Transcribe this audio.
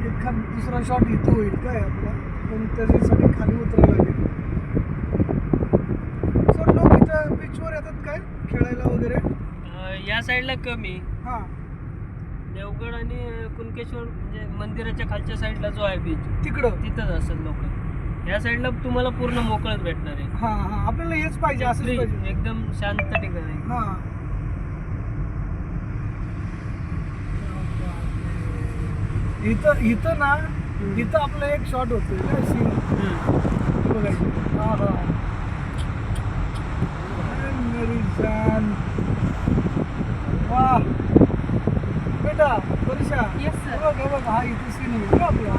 एखाद दुसरा शॉट इथं होईल काय आपला, पण त्याच्यासाठी खाली उतरायला लागेल. सर लोक इथं बीचवर येतात काय खेळायला वगैरे? या साईडला कमी. हां देवगड आणि कुणकेश्वर म्हणजे मंदिराच्या खालच्या साईडला जो आहे बीच तिकडं. तिथंच असतात लोक. या साईडला तुम्हाला पूर्ण मोकळच भेटणार आहे. हां हां आपल्याला हेच पाहिजे, असंच Free, पाहिजे. एकदम शांत ठिकाण आहे. हां इथं इथं ना इथं आपलं एक शॉट होतो काय सीन बघायचं. हां हां मेरी जान. वाह बेटा परीक्षा. Yes, sir. बघ बघ हा इथे सीन होईल का आपला.